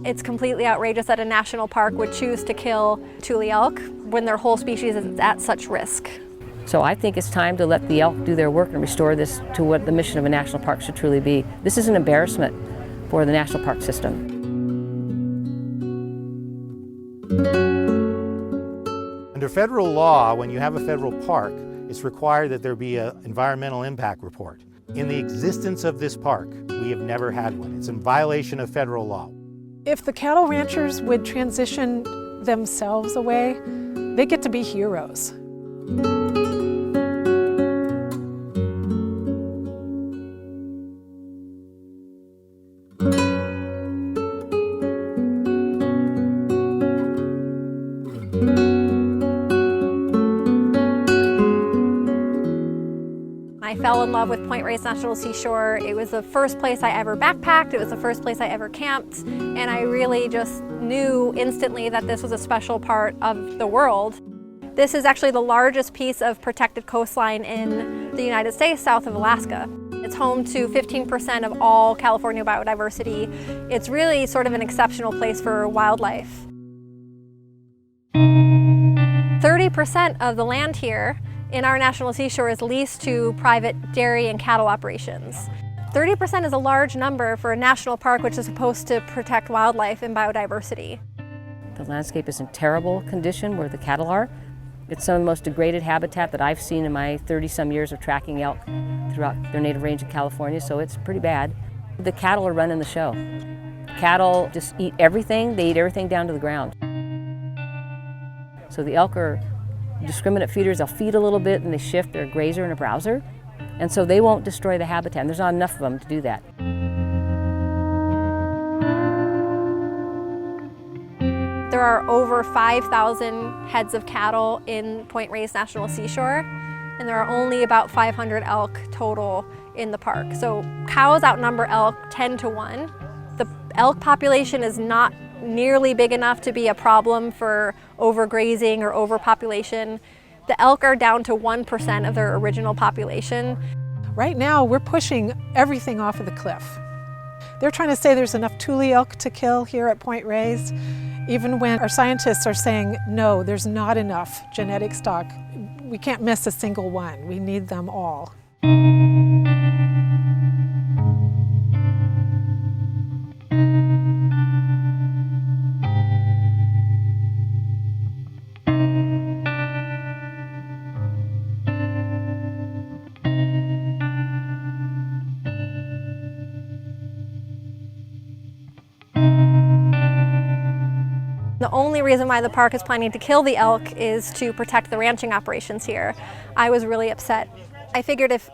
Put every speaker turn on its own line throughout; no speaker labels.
It's completely outrageous that a national park would choose to kill Tule elk when their whole species is at such risk.
So I think it's time to let the elk do their work and restore this to what the mission of a national park should truly be. This is an embarrassment for the national park system.
Under federal law, when you have a federal park, it's required that there be an environmental impact report. In the existence of this park, we have never had one. It's in violation of federal law.
If the cattle ranchers would transition themselves away, they get to be heroes.
I fell in love with Point Reyes National Seashore. It was the first place I ever backpacked, it was the first place I ever camped, and I really just knew instantly that this was a special part of the world. This is actually the largest piece of protected coastline in the United States, south of Alaska. It's home to 15% of all California biodiversity. It's really sort of an exceptional place for wildlife. 30% of the land here in our National Seashore is leased to private dairy and cattle operations. 30% is a large number for a national park which is supposed to protect wildlife and biodiversity.
The landscape is in terrible condition where the cattle are. It's some of the most degraded habitat that I've seen in my 30-some years of tracking elk throughout their native range of California, so it's pretty bad. The cattle are running the show. Cattle just eat everything, they eat everything down to the ground. So the elk are discriminate feeders. They'll feed a little bit and they shift. They're a grazer and a browser, and so they won't destroy the habitat, and there's not enough of them to do that.
There are over 5,000 heads of cattle in Point Reyes National Seashore, and there are only about 500 elk total in the park. So cows outnumber elk 10 to 1. The elk population is not nearly big enough to be a problem for overgrazing or overpopulation. The elk are down to 1% of their original population.
Right now, we're pushing everything off of the cliff. They're trying to say there's enough Tule elk to kill here at Point Reyes, even when our scientists are saying, no, there's not enough genetic stock. We can't miss a single one. We need them all.
The only reason why the park is planning to kill the elk is to protect the ranching operations here. I was really upset. I figured if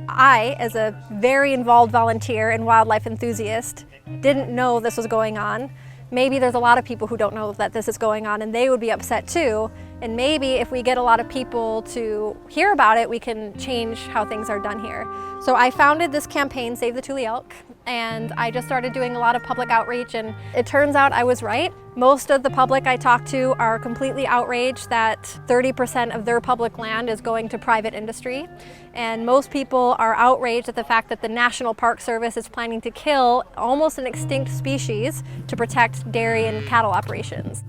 I, as a very involved volunteer and wildlife enthusiast, didn't know this was going on, maybe there's a lot of people who don't know that this is going on and they would be upset too. And maybe if we get a lot of people to hear about it, we can change how things are done here. So I founded this campaign, Save the Tule Elk, and I just started doing a lot of public outreach, and it turns out I was right. Most of the public I talk to are completely outraged that 30% of their public land is going to private industry. And most people are outraged at the fact that the National Park Service is planning to kill almost an extinct species to protect dairy and cattle operations.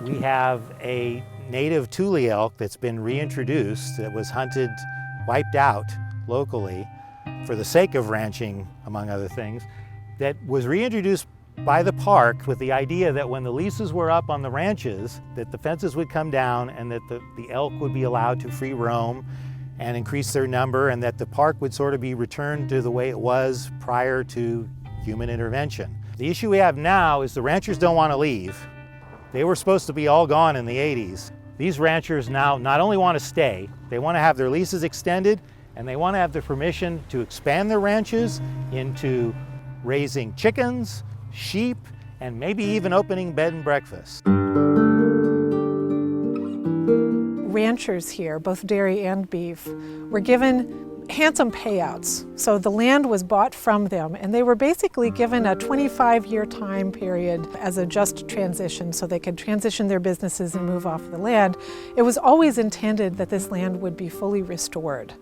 We have a native Tule elk that's been reintroduced, that was hunted, wiped out locally for the sake of ranching, among other things, that was reintroduced by the park with the idea that when the leases were up on the ranches, that the fences would come down and that the elk would be allowed to free roam and increase their number, and that the park would sort of be returned to the way it was prior to human intervention. The issue we have now is the ranchers don't want to leave. They were supposed to be all gone in the 80s. These ranchers now not only want to stay, they want to have their leases extended, and they want to have the permission to expand their ranches into raising chickens, sheep, and maybe even opening bed and breakfast.
Ranchers here, both dairy and beef, were given handsome payouts. So the land was bought from them, and they were basically given a 25-year time period as a just transition so they could transition their businesses and move off the land. It was always intended that this land would be fully restored.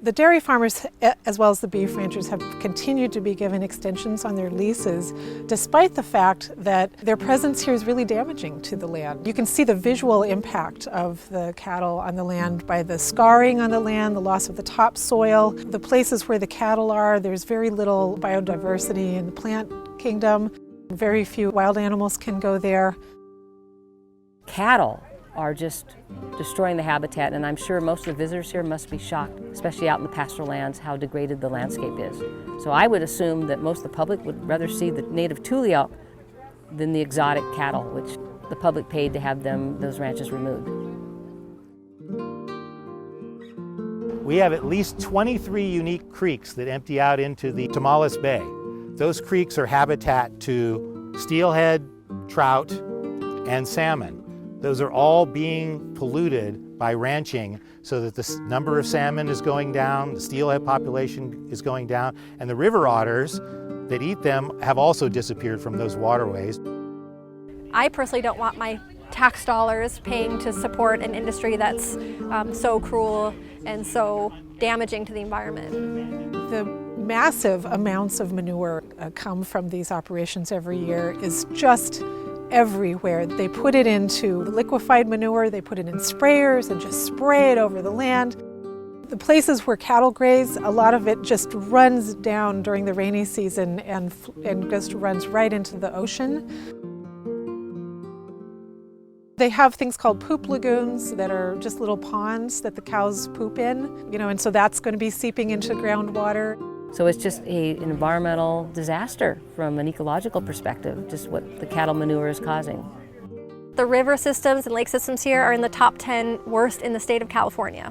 The dairy farmers, as well as the beef ranchers, have continued to be given extensions on their leases, despite the fact that their presence here is really damaging to the land. You can see the visual impact of the cattle on the land by the scarring on the land, the loss of the topsoil. The places where the cattle are, there's very little biodiversity in the plant kingdom. Very few wild animals can go there.
Cattle are just destroying the habitat, and I'm sure most of the visitors here must be shocked, especially out in the pastoral lands, how degraded the landscape is. So I would assume that most of the public would rather see the native tule elk than the exotic cattle, which the public paid to have those ranches removed.
We have at least 23 unique creeks that empty out into the Tamales Bay. Those creeks are habitat to steelhead, trout, and salmon. Those are all being polluted by ranching so that the number of salmon is going down, the steelhead population is going down, and the river otters that eat them have also disappeared from those waterways.
I personally don't want my tax dollars paying to support an industry that's so cruel and so damaging to the environment.
The massive amounts of manure come from these operations every year is just everywhere. They put it into liquefied manure, they put it in sprayers and just spray it over the land. The places where cattle graze, a lot of it just runs down during the rainy season and just runs right into the ocean. They have things called poop lagoons that are just little ponds that the cows poop in, and so that's going to be seeping into groundwater.
So it's just an environmental disaster from an ecological perspective, just what the cattle manure is causing.
The river systems and lake systems here are in the top 10 worst in the state of California.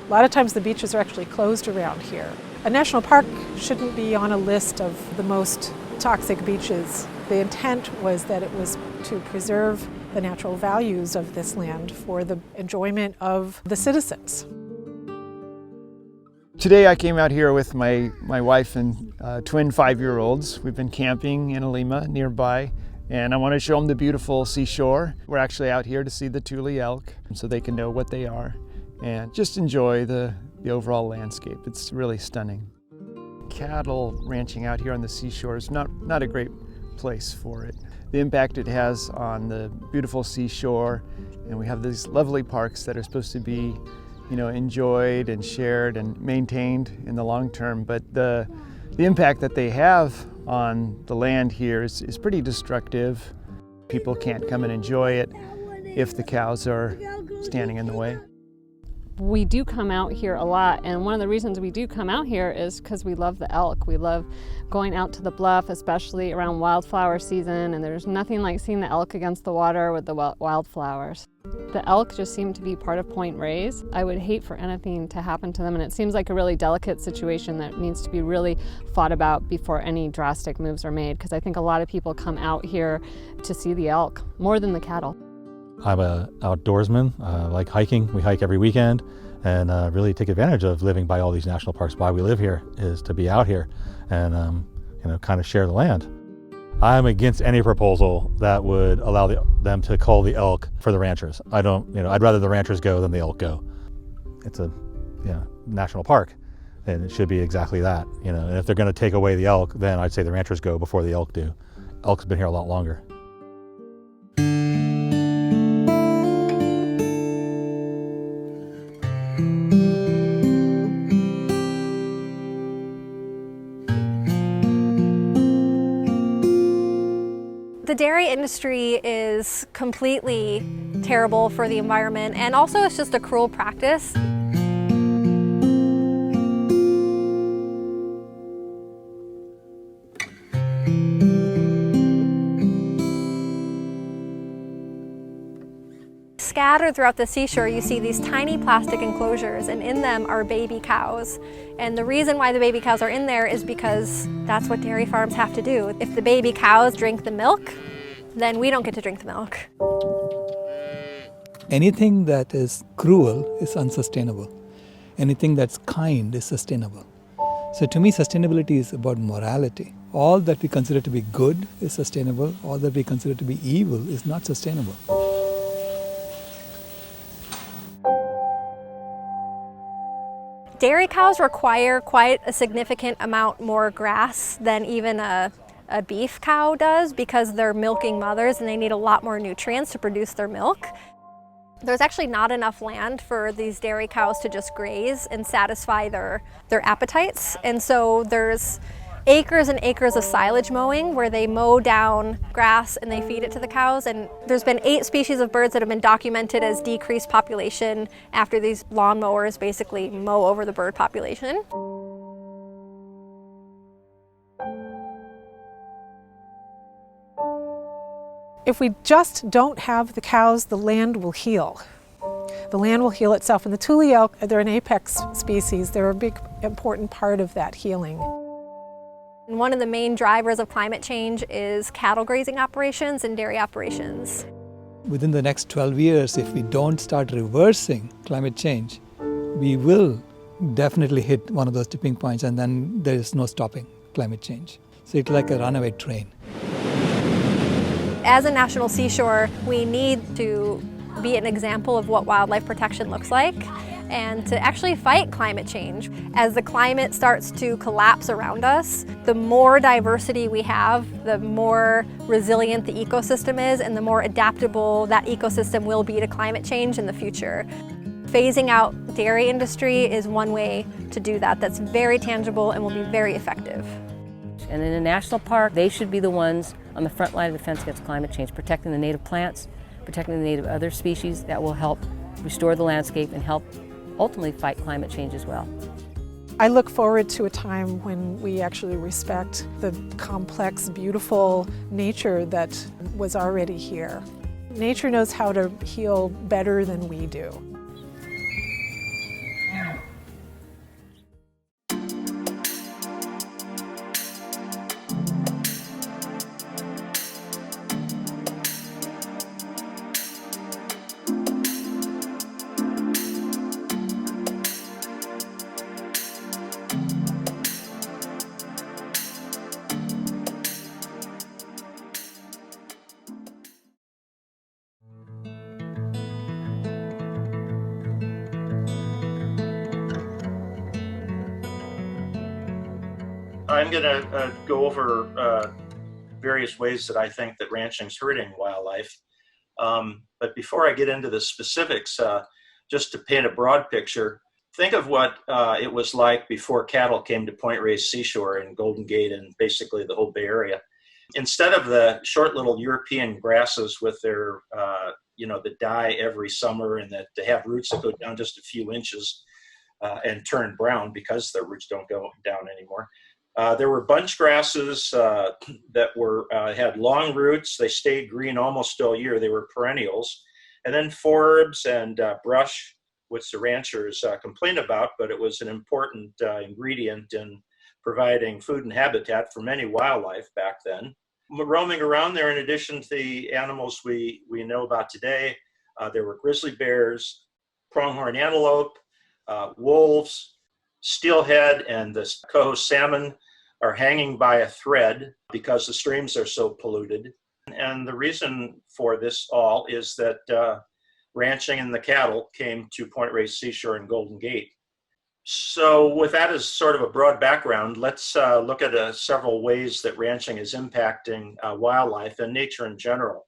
A lot of times the beaches are actually closed around here. A national park shouldn't be on a list of the most toxic beaches. The intent was that it was to preserve the natural values of this land for the enjoyment of the citizens.
Today I came out here with my wife and twin 5-year-olds. We've been camping in Alima nearby, and I want to show them the beautiful seashore. We're actually out here to see the tule elk so they can know what they are and just enjoy the overall landscape. It's really stunning. Cattle ranching out here on the seashore is not a great place for it. The impact it has on the beautiful seashore, and we have these lovely parks that are supposed to be enjoyed and shared and maintained in the long term, but the impact that they have on the land here is pretty destructive. People can't come and enjoy it if the cows are standing in the way.
We do come out here a lot, and one of the reasons we do come out here is because we love the elk. We love going out to the bluff, especially around wildflower season, and there's nothing like seeing the elk against the water with the wildflowers. The elk just seem to be part of Point Reyes. I would hate for anything to happen to them, and it seems like a really delicate situation that needs to be really thought about before any drastic moves are made, because I think a lot of people come out here to see the elk more than the cattle.
I'm an outdoorsman, like hiking. We hike every weekend and really take advantage of living by all these national parks. Why we live here is to be out here and kind of share the land. I'm against any proposal that would allow them to cull the elk for the ranchers. I'd rather the ranchers go than the elk go. It's a national park, and it should be exactly that. And if they're going to take away the elk, then I'd say the ranchers go before the elk do. Elk's been here a lot longer.
The dairy industry is completely terrible for the environment, and also it's just a cruel practice. Scattered throughout the seashore, you see these tiny plastic enclosures, and in them are baby cows. And the reason why the baby cows are in there is because that's what dairy farms have to do. If the baby cows drink the milk, then we don't get to drink the milk.
Anything that is cruel is unsustainable. Anything that's kind is sustainable. So to me, sustainability is about morality. All that we consider to be good is sustainable. All that we consider to be evil is not sustainable.
Dairy cows require quite a significant amount more grass than even a beef cow does because they're milking mothers and they need a lot more nutrients to produce their milk. There's actually not enough land for these dairy cows to just graze and satisfy their appetites. And so there's acres and acres of silage mowing where they mow down grass and they feed it to the cows. And there's been 8 species of birds that have been documented as decreased population after these lawn mowers basically mow over the bird population.
If we just don't have the cows, the land will heal. The land will heal itself. And the Thule elk, they're an apex species. They're a big, important part of that healing.
And one of the main drivers of climate change is cattle grazing operations and dairy operations.
Within the next 12 years, if we don't start reversing climate change, we will definitely hit one of those tipping points, and then there is no stopping climate change. So it's like a runaway train.
As a National Seashore, we need to be an example of what wildlife protection looks like and to actually fight climate change. As the climate starts to collapse around us, the more diversity we have, the more resilient the ecosystem is and the more adaptable that ecosystem will be to climate change in the future. Phasing out dairy industry is one way to do that that's very tangible and will be very effective.
And in a national park, they should be the ones on the front line of defense against climate change, protecting the native plants, protecting the native other species that will help restore the landscape and help ultimately fight climate change as well.
I look forward to a time when we actually respect the complex, beautiful nature that was already here. Nature knows how to heal better than we do.
I'm going to go over various ways that I think that ranching's hurting wildlife. But before I get into the specifics, just to paint a broad picture, think of what it was like before cattle came to Point Reyes Seashore and Golden Gate and basically the whole Bay Area. Instead of the short little European grasses with their, that die every summer and that they have roots that go down just a few inches and turn brown because their roots don't go down anymore. There were bunch grasses that had long roots. They stayed green almost all year. They were perennials. And then forbs and brush, which the ranchers complained about, but it was an important ingredient in providing food and habitat for many wildlife back then. Roaming around there, in addition to the animals we know about today, there were grizzly bears, pronghorn antelope, wolves, steelhead, and the coho salmon are hanging by a thread because the streams are so polluted. And the reason for this all is that ranching and the cattle came to Point Reyes Seashore and Golden Gate. So with that as sort of a broad background, let's look at several ways that ranching is impacting wildlife and nature in general.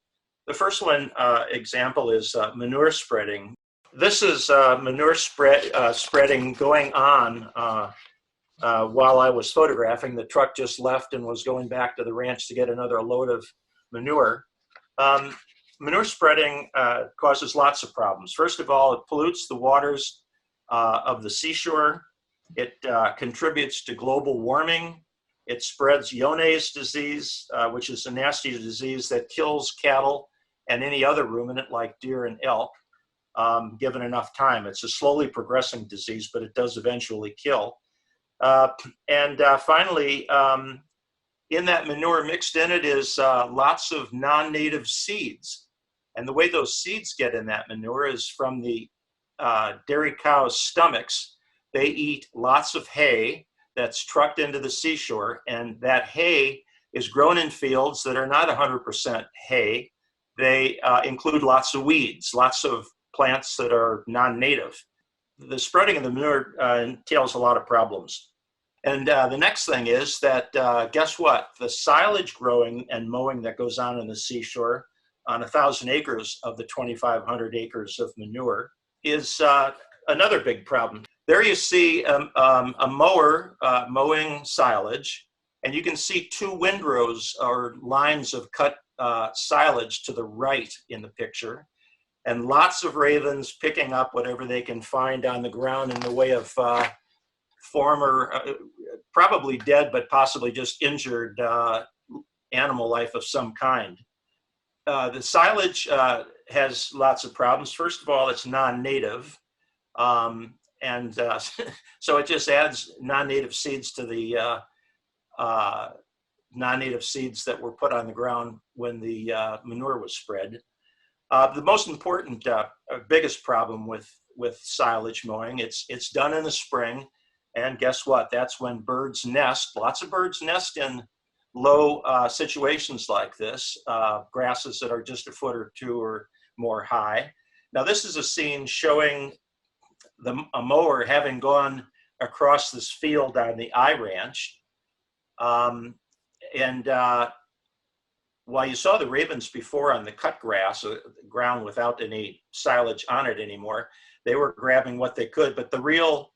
The first one example is manure spreading. This is manure spreading going on while I was photographing. The truck just left and was going back to the ranch to get another load of manure. Manure spreading causes lots of problems. First of all, it pollutes the waters of the seashore. It contributes to global warming. It spreads Johne's disease, which is a nasty disease that kills cattle and any other ruminant like deer and elk, given enough time. It's a slowly progressing disease, but it does eventually kill. Finally, in that manure mixed in it is lots of non-native seeds. And the way those seeds get in that manure is from the dairy cows' stomachs. They eat lots of hay that's trucked into the seashore, and that hay is grown in fields that are not 100% hay. They include lots of weeds, lots of plants that are non-native. the spreading of the manure entails a lot of problems. And the next thing is that, guess what? The silage growing and mowing that goes on in the seashore on 1,000 acres of the 2,500 acres of manure is another big problem. There you see a mower mowing silage, and you can see two windrows or lines of cut silage to the right in the picture, and lots of ravens picking up whatever they can find on the ground in the way of former, probably dead, but possibly just injured animal life of some kind. The silage has lots of problems. First of all, it's non-native. So it just adds non-native seeds to the non-native seeds that were put on the ground when the manure was spread. The most important, biggest problem with silage mowing, it's done in the spring, and guess what? That's when birds nest. Lots of birds nest in low situations like this, grasses that are just a foot or two or more high. Now this is a scene showing a mower having gone across this field on the I Ranch. While you saw the ravens before on the cut grass, ground without any silage on it anymore, they were grabbing what they could, but the real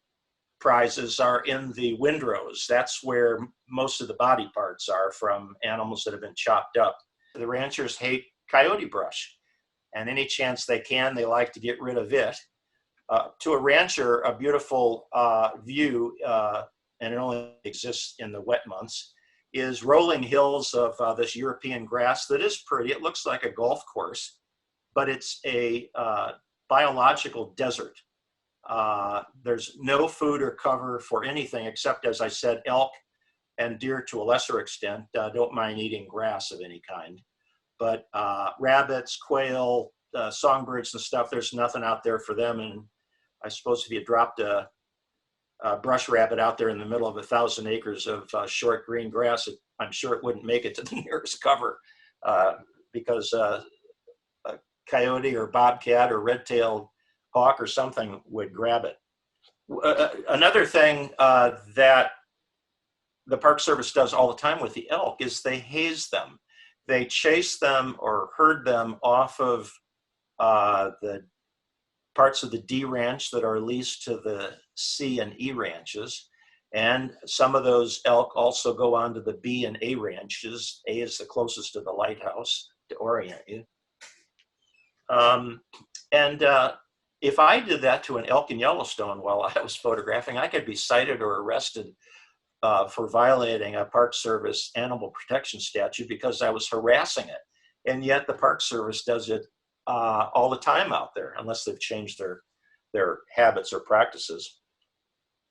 prizes are in the windrows. That's where most of the body parts are from animals that have been chopped up. The ranchers hate coyote brush, and any chance they can, they like to get rid of it. To a rancher, a beautiful view, and it only exists in the wet months, is rolling hills of this European grass that is pretty. It looks like a golf course, but it's a biological desert. There's no food or cover for anything except, as I said, elk and deer to a lesser extent don't mind eating grass of any kind. But rabbits, quail, songbirds and stuff, there's nothing out there for them. And I suppose if you dropped a brush rabbit out there in the middle of 1,000 acres of short green grass, I'm sure it wouldn't make it to the nearest cover because a coyote or bobcat or red-tailed hawk or something would grab it. Another thing that the Park Service does all the time with the elk is they haze them. They chase them or herd them off of the parts of the D ranch that are leased to the C and E ranches. And some of those elk also go on to the B and A ranches. A is the closest to the lighthouse to orient you. If I did that to an elk in Yellowstone while I was photographing, I could be cited or arrested for violating a Park Service animal protection statute because I was harassing it. And yet the Park Service does it all the time out there, unless they've changed their habits or practices.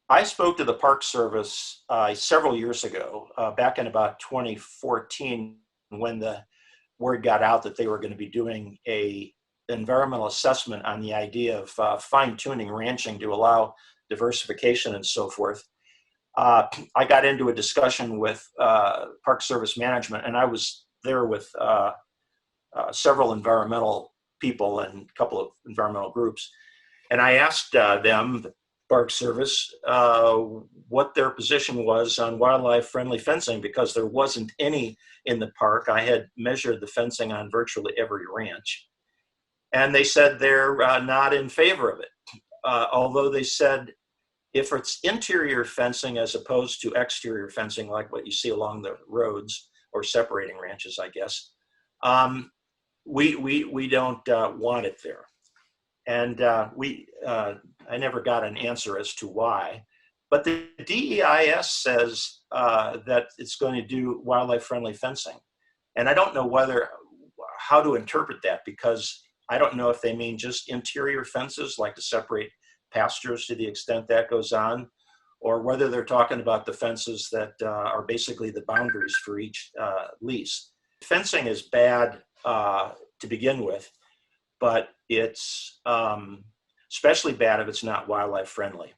I spoke to the Park Service several years ago, back in about 2014, when the word got out that they were going to be doing an environmental assessment on the idea of fine-tuning ranching to allow diversification and so forth. I got into a discussion with Park Service management, and I was there with several environmental people and a couple of environmental groups. And I asked them, the Park Service, what their position was on wildlife-friendly fencing, because there wasn't any in the park. I had measured the fencing on virtually every ranch. And they said they're not in favor of it. Although they said if it's interior fencing as opposed to exterior fencing, like what you see along the roads or separating ranches, I guess, we don't want it there. And I never got an answer as to why. But the DEIS says that it's going to do wildlife-friendly fencing. And I don't know how to interpret that, because I don't know if they mean just interior fences, like to separate pastures to the extent that goes on, or whether they're talking about the fences that are basically the boundaries for each lease. Fencing is bad to begin with, but it's especially bad if it's not wildlife friendly.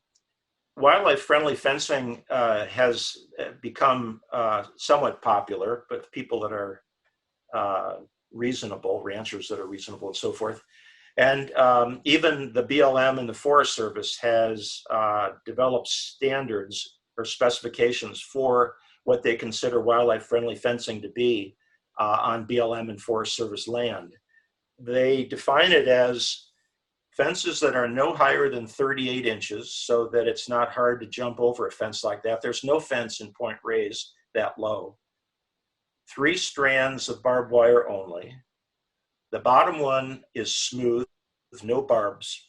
Wildlife friendly fencing has become somewhat popular, but people that are reasonable, ranchers that are reasonable and so forth. And even the BLM and the Forest Service has developed standards or specifications for what they consider wildlife-friendly fencing to be on BLM and Forest Service land. They define it as fences that are no higher than 38 inches so that it's not hard to jump over a fence like that. There's no fence in Point Reyes that low. 3 strands of barbed wire only. The bottom one is smooth with no barbs.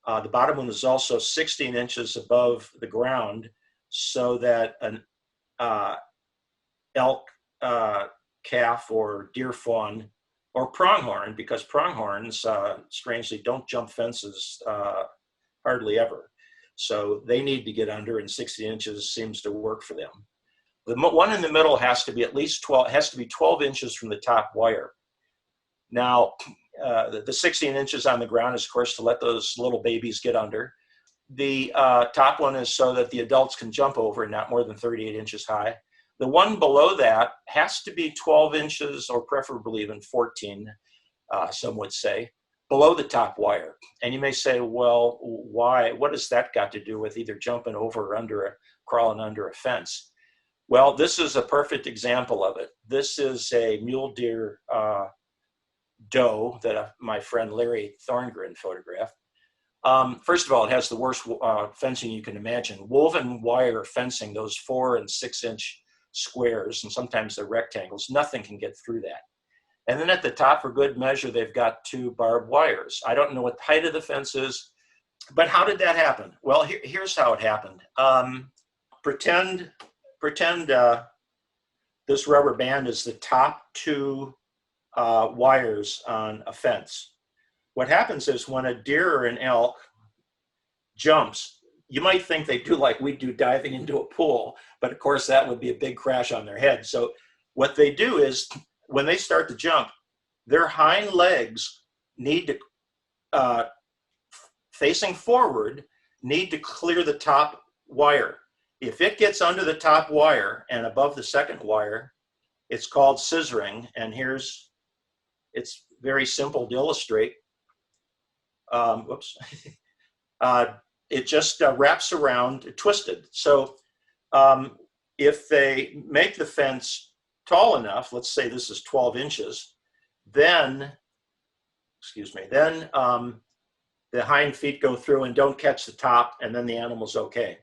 The bottom one is also 16 inches above the ground so that an elk, calf, or deer fawn, or pronghorn, because pronghorns, strangely, don't jump fences hardly ever. So they need to get under, and 16 inches seems to work for them. The one in the middle has to be at least 12, has to be 12 inches from the top wire. Now, the 16 inches on the ground is, of course, to let those little babies get under. The top one is so that the adults can jump over, not more than 38 inches high. The one below that has to be 12 inches, or preferably even 14, some would say, below the top wire. And you may say, well, why? What has that got to do with either jumping over or crawling under a fence? Well, this is a perfect example of it. This is a mule deer doe that my friend Larry Thorngren photographed. First of all, it has the worst fencing you can imagine. Woven wire fencing, those 4 and 6 inch squares, and sometimes they're rectangles. Nothing can get through that. And then at the top, for good measure, they've got 2 barbed wires. I don't know what the height of the fence is, but how did that happen? Well, here's how it happened. Pretend this rubber band is the top 2 wires on a fence. What happens is when a deer or an elk jumps, you might think they do like we do diving into a pool, but of course that would be a big crash on their head. So what they do is when they start to jump, their hind legs need to, facing forward, need to clear the top wire. If it gets under the top wire and above the second wire, it's called scissoring. And it's very simple to illustrate. Whoops. It just wraps around twisted. So if they make the fence tall enough, let's say this is 12 inches, then the hind feet go through and don't catch the top, and then the animal's okay.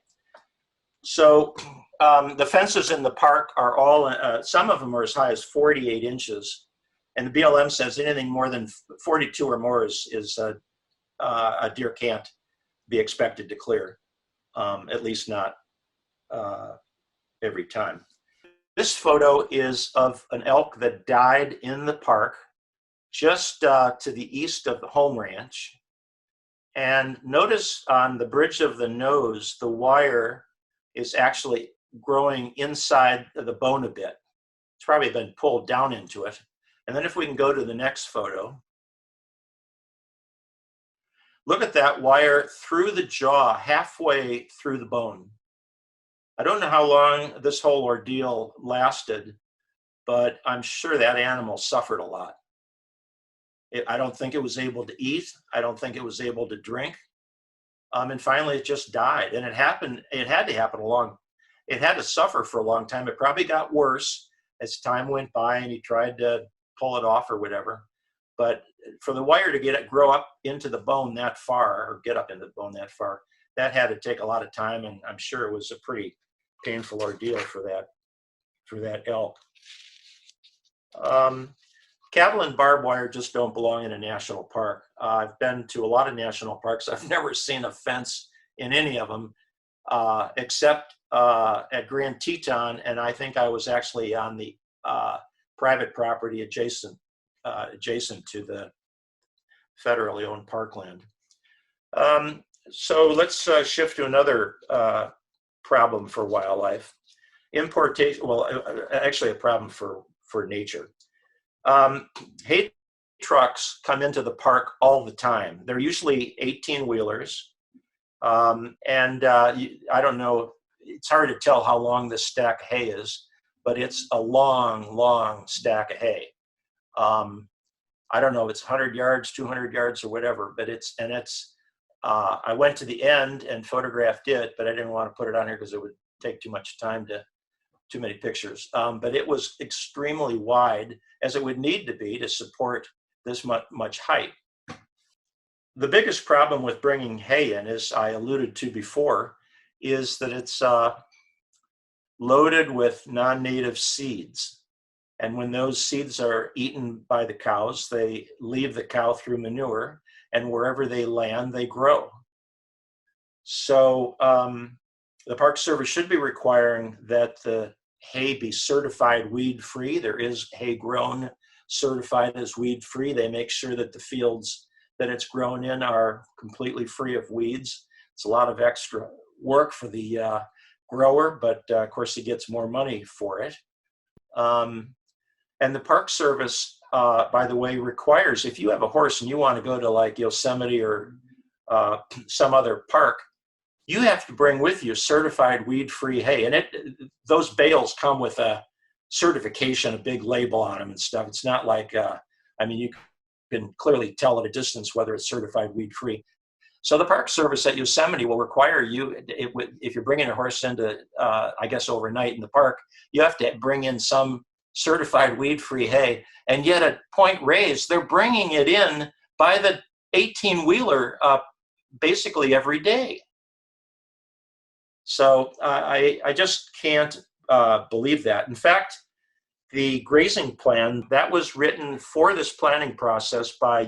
So the fences in the park are all, some of them are as high as 48 inches. And the BLM says anything more than 42 or more is a deer can't be expected to clear, at least not every time. This photo is of an elk that died in the park just to the east of the home ranch. And notice on the bridge of the nose, the wire is actually growing inside the bone a bit. It's probably been pulled down into it. And then if we can go to the next photo, look at that wire through the jaw, halfway through the bone. I don't know how long this whole ordeal lasted, but I'm sure that animal suffered a lot. I don't think it was able to eat. I don't think it was able to drink. And finally it just died. And it had to happen it had to suffer for a long time. It probably got worse as time went by and he tried to pull it off or whatever. But for the wire to grow up into the bone that far, or get up into the bone that far, that had to take a lot of time, and I'm sure it was a pretty painful ordeal for that elk. Cattle and barbed wire just don't belong in a national park. I've been to a lot of national parks. I've never seen a fence in any of them, except at Grand Teton, and I think I was actually on the private property adjacent to the federally owned parkland. So let's shift to another problem for wildlife. Importation, well, actually a problem for nature. Hay trucks come into the park all the time. They're usually 18-wheelers. And I don't know, it's hard to tell how long this stack of hay is, but it's a long, long stack of hay. I don't know, it's 100 yards, 200 yards or whatever, but I went to the end and photographed it, but I didn't want to put it on here because it would take too much time too many pictures. But it was extremely wide, as it would need to be to support this much height. The biggest problem with bringing hay in, as I alluded to before, is that it's loaded with non-native seeds. And when those seeds are eaten by the cows, they leave the cow through manure, and wherever they land, they grow. So the Park Service should be requiring that the hay be certified weed-free. There is hay grown certified as weed-free. They make sure that the fields that it's grown in are completely free of weeds. It's a lot of extra work for the grower, but of course he gets more money for it. And the Park Service, by the way, requires, if you have a horse and you want to go to like Yosemite or some other park, you have to bring with you certified weed-free hay. And those bales come with a certification, a big label on them and stuff. It's not like, I mean, you can clearly tell at a distance whether it's certified weed-free. So the Park Service at Yosemite will require you, if you're bringing a horse into, I guess, overnight in the park, you have to bring in some certified weed-free hay. And yet at Point Reyes, they're bringing it in by the 18-wheeler basically every day. So I just can't believe that. In fact, the grazing plan that was written for this planning process by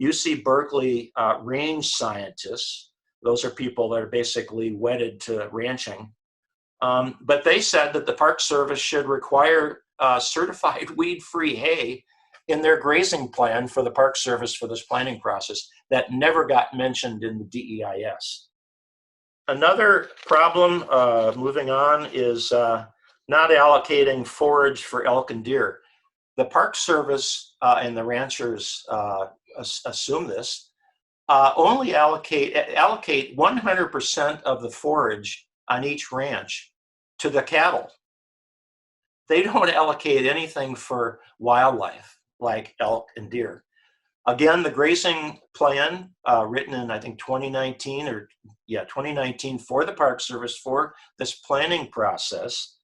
UC Berkeley range scientists. Those are people that are basically wedded to ranching. But they said that the Park Service should require certified weed-free hay in their grazing plan for the Park Service for this planning process. That never got mentioned in the DEIS. Another problem, moving on, is not allocating forage for elk and deer. The Park Service and the ranchers assume this, only allocate 100% of the forage on each ranch to the cattle. They don't allocate anything for wildlife like elk and deer. Again, the grazing plan written in, I think, 2019 for the Park Service for this planning process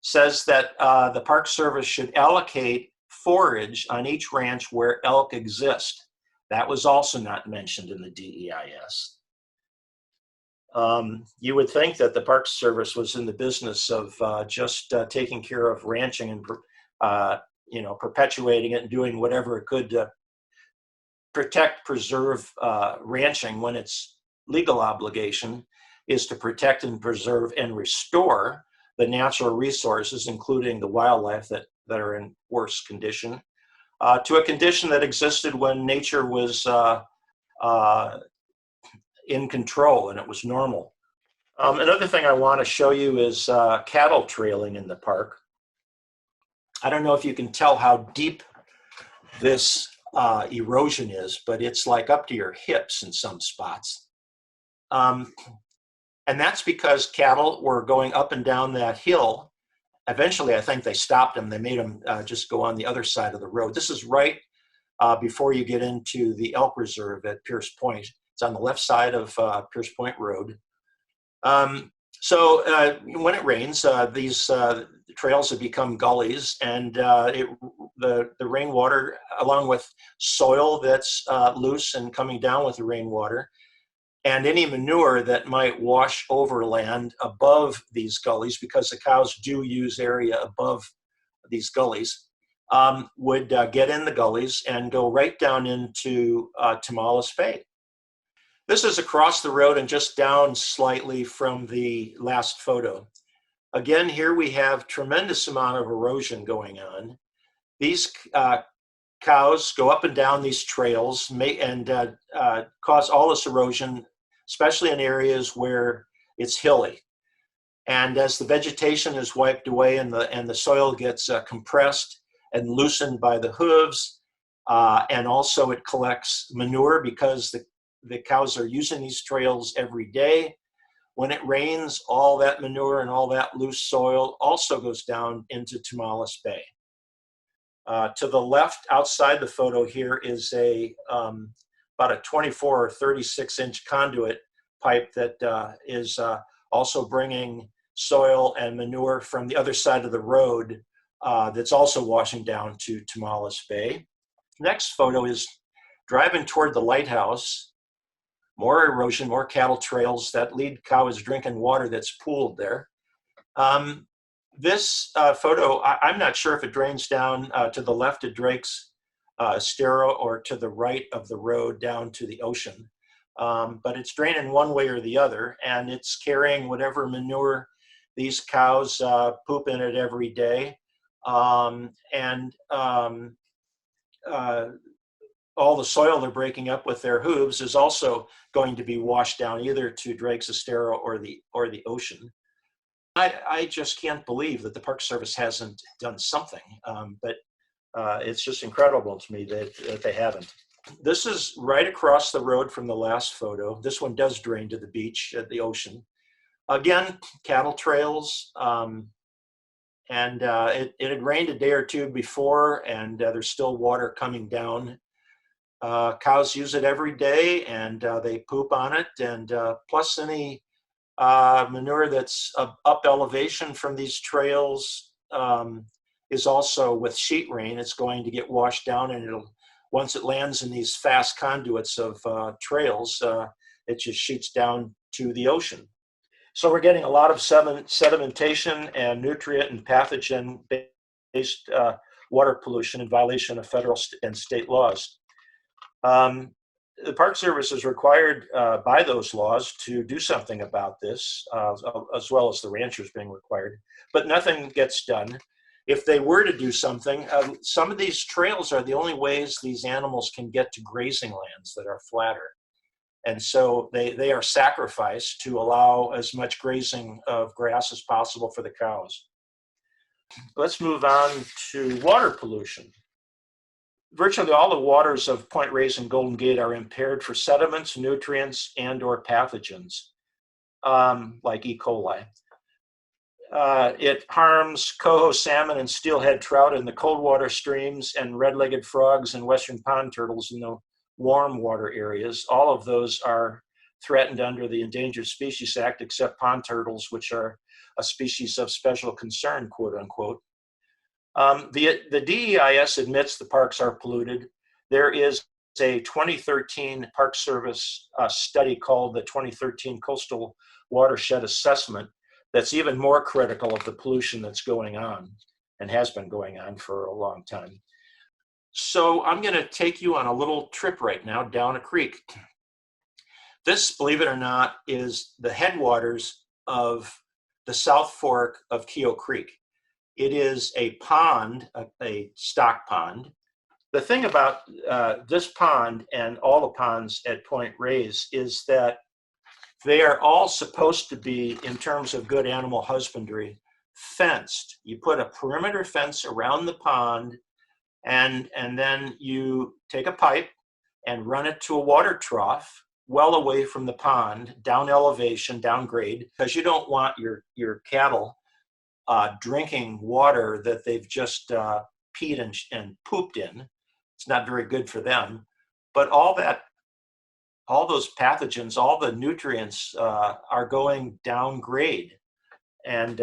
says that the Park Service should allocate forage on each ranch where elk exist. That was also not mentioned in the DEIS. You would think that the Park Service was in the business of just taking care of ranching and perpetuating it and doing whatever it could to protect, preserve ranching, when its legal obligation is to protect and preserve and restore the natural resources, including the wildlife that are in worse condition, to a condition that existed when nature was in control and it was normal. Another thing I want to show you is cattle trailing in the park. I don't know if you can tell how deep this erosion is, but it's like up to your hips in some spots. And that's because cattle were going up and down that hill. Eventually, I think they stopped them. They made them just go on the other side of the road. This is right before you get into the elk reserve at Pierce Point. It's on the left side of Pierce Point Road. So when it rains, these trails have become gullies, and the rainwater, along with soil that's loose and coming down with the rainwater, and any manure that might wash over land above these gullies, because the cows do use area above these gullies, would get in the gullies and go right down into Tomales Bay. This is across the road and just down slightly from the last photo. Again, here we have tremendous amount of erosion going on. These cows go up and down these trails and cause all this erosion, especially in areas where it's hilly. And as the vegetation is wiped away and the soil gets compressed and loosened by the hooves, and also it collects manure because the cows are using these trails every day. When it rains, all that manure and all that loose soil also goes down into Tomales Bay. To the left, outside the photo here, is about a 24 or 36-inch conduit pipe that is also bringing soil and manure from the other side of the road that's also washing down to Tomales Bay. Next photo is driving toward the lighthouse. More erosion, more cattle trails. That lead cow is drinking water that's pooled there. This photo, I'm not sure if it drains down to the left of Drake's Estero or to the right of the road down to the ocean. But it's draining one way or the other, and it's carrying whatever manure these cows poop in it every day. All the soil they're breaking up with their hooves is also going to be washed down either to Drake's Estero or the ocean. I just can't believe that the Park Service hasn't done something, but it's just incredible to me that they haven't. This is right across the road from the last photo. This one does drain to the beach at the ocean. Again, cattle trails, and it had rained a day or two before, and there's still water coming down. Cows use it every day, and they poop on it, and plus any manure that's up elevation from these trails is also, with sheet rain, it's going to get washed down, and once it lands in these fast conduits of trails, it just shoots down to the ocean. So we're getting a lot of sedimentation and nutrient and pathogen-based water pollution in violation of federal and state laws. The Park Service is required by those laws to do something about this, as well as the ranchers being required, but nothing gets done. If they were to do something, some of these trails are the only ways these animals can get to grazing lands that are flatter. And so they are sacrificed to allow as much grazing of grass as possible for the cows. Let's move on to water pollution. Virtually all the waters of Point Reyes and Golden Gate are impaired for sediments, nutrients, and/or pathogens, like E. coli. It harms coho salmon and steelhead trout in the cold water streams and red-legged frogs and western pond turtles in the warm water areas. All of those are threatened under the Endangered Species Act, except pond turtles, which are a species of special concern, quote unquote. The DEIS admits the parks are polluted. There is a 2013 Park Service study called the 2013 Coastal Watershed Assessment that's even more critical of the pollution that's going on and has been going on for a long time. So I'm going to take you on a little trip right now down a creek. This, believe it or not, is the headwaters of the South Fork of Keogh Creek. It is a pond, a stock pond. The thing about this pond and all the ponds at Point Reyes is that they are all supposed to be, in terms of good animal husbandry, fenced. You put a perimeter fence around the pond, and then you take a pipe and run it to a water trough well away from the pond, down elevation, down grade, because you don't want your cattle drinking water that they've just peed and pooped in. It's not very good for them. But all those pathogens, all the nutrients are going down grade and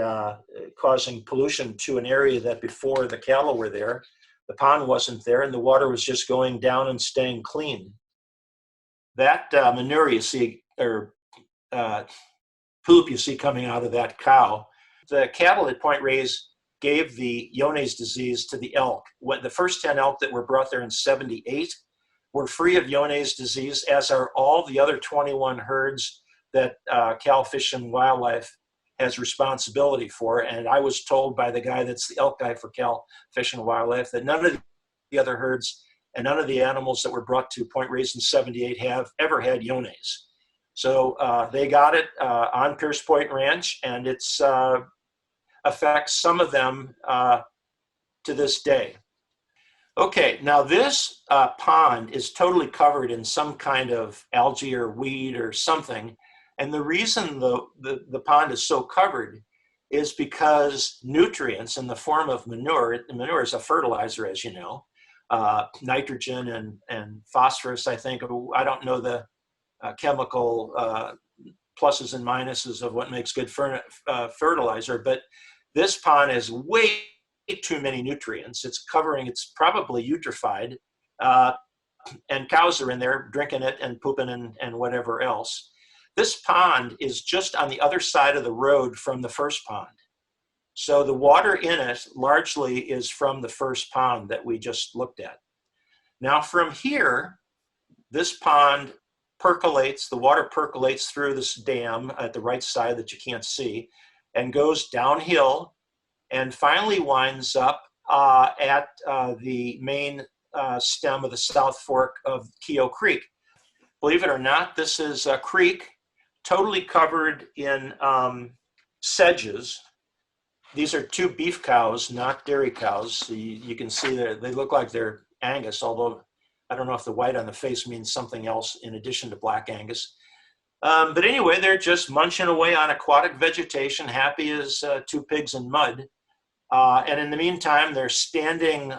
causing pollution to an area that before the cattle were there, the pond wasn't there, and the water was just going down and staying clean. That manure you see, or poop you see coming out of that cow, the cattle at Point Reyes gave the Johne's disease to the elk. The first 10 elk that were brought there in '78 were free of Johne's disease, as are all the other 21 herds that Cal Fish and Wildlife has responsibility for. And I was told by the guy that's the elk guy for Cal Fish and Wildlife that none of the other herds and none of the animals that were brought to Point Reyes in '78 have ever had Johne's. So they got it on Pierce Point Ranch, and it's affects some of them to this day. Okay, now this pond is totally covered in some kind of algae or weed or something. And the reason the pond is so covered is because nutrients in the form of manure is a fertilizer, as you know, nitrogen and phosphorus, I think. I don't know the chemical pluses and minuses of what makes good fertilizer, but this pond has way too many nutrients. It's probably eutrophied, and cows are in there drinking it and pooping and whatever else. This pond is just on the other side of the road from the first pond. So the water in it largely is from the first pond that we just looked at. Now from here, this pond percolates, the water percolates through this dam at the right side that you can't see, and goes downhill and finally winds up at the main stem of the South Fork of Keogh Creek. Believe it or not, this is a creek totally covered in sedges. These are two beef cows, not dairy cows. So you can see that they look like they're Angus, although I don't know if the white on the face means something else in addition to black Angus. But anyway, they're just munching away on aquatic vegetation, happy as two pigs in mud. And in the meantime, they're standing,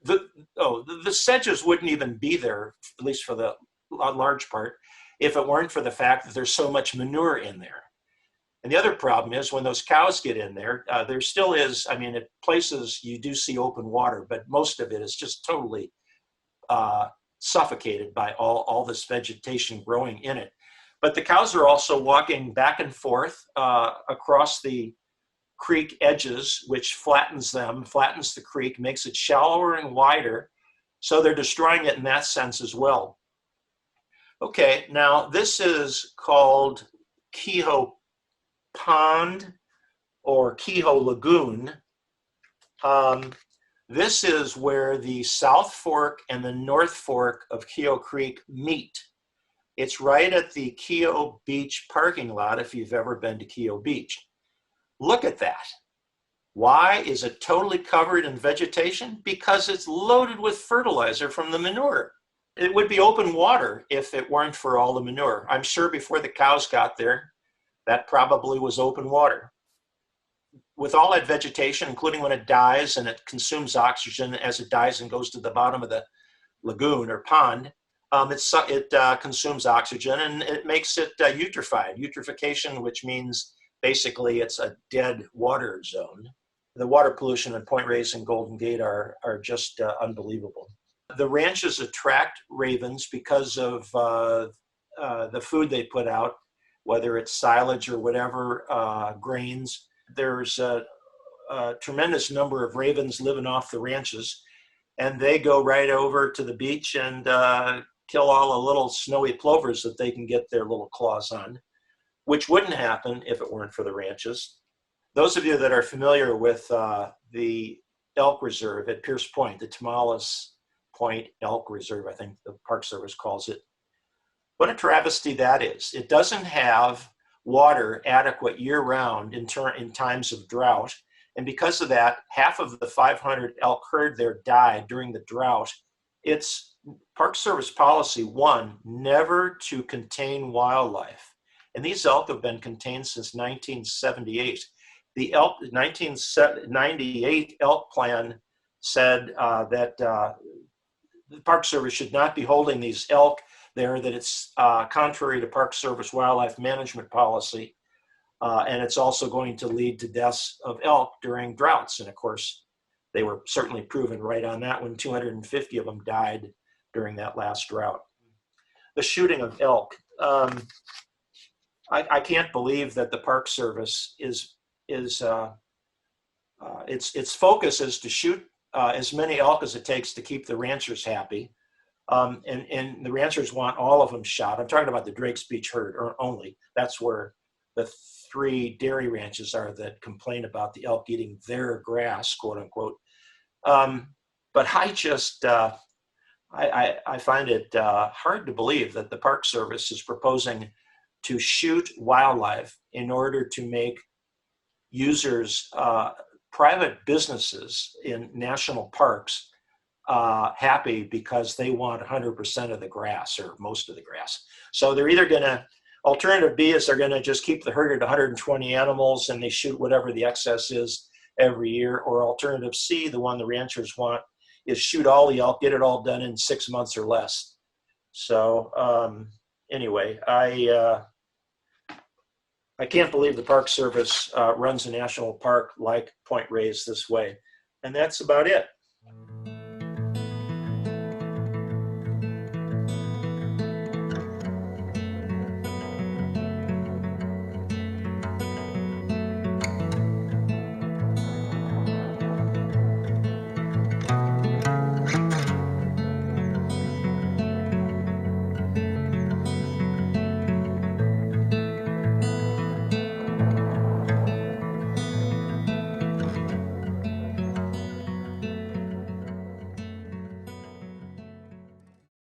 the sedges wouldn't even be there, at least for the large part, if it weren't for the fact that there's so much manure in there. And the other problem is when those cows get in there, there still is, I mean, at places you do see open water, but most of it is just totally suffocated by all this vegetation growing in it. But the cows are also walking back and forth across the creek edges, which flattens the creek, makes it shallower and wider. So they're destroying it in that sense as well. Okay, now this is called Keogh Pond or Keogh Lagoon. This is where the South Fork and the North Fork of Keogh Creek meet. It's right at the Keogh Beach parking lot if you've ever been to Keogh Beach. Look at that. Why is it totally covered in vegetation? Because it's loaded with fertilizer from the manure. It would be open water if it weren't for all the manure. I'm sure before the cows got there, that probably was open water. With all that vegetation, including when it dies and it consumes oxygen as it dies and goes to the bottom of the lagoon or pond, it consumes oxygen and it makes it eutrophied. Eutrophication, which means basically it's a dead water zone. The water pollution in Point Reyes and Golden Gate are just unbelievable. The ranches attract ravens because of the food they put out, whether it's silage or whatever, grains. There's a tremendous number of ravens living off the ranches, and they go right over to the beach and kill all the little snowy plovers that they can get their little claws on, which wouldn't happen if it weren't for the ranches. Those of you that are familiar with the elk reserve at Pierce Point, the Tamales Point Elk Reserve, I think the Park Service calls it, what a travesty that is. It doesn't have water adequate year-round in times of drought. And because of that, half of the 500 elk herd there died during the drought. It's Park Service policy, one, never to contain wildlife. And these elk have been contained since 1978. The 1998 elk plan said that the Park Service should not be holding these elk there, that it's contrary to Park Service wildlife management policy, and it's also going to lead to deaths of elk during droughts. And of course, they were certainly proven right on that when 250 of them died during that last drought. The shooting of elk. I can't believe that the Park Service its focus is to shoot as many elk as it takes to keep the ranchers happy. And the ranchers want all of them shot. I'm talking about the Drake's Beach herd only. That's where the 3 dairy ranches are that complain about the elk eating their grass, quote unquote. But I just, I find it hard to believe that the Park Service is proposing to shoot wildlife in order to make users, private businesses in national parks happy because they want 100% of the grass or most of the grass. So they're either going to Alternative B is they're going to just keep the herd at 120 animals and they shoot whatever the excess is every year. Or alternative C, the one the ranchers want, is shoot all the elk, get it all done in 6 months or less. So anyway, I can't believe the Park Service runs a national park like Point Reyes this way. And that's about it.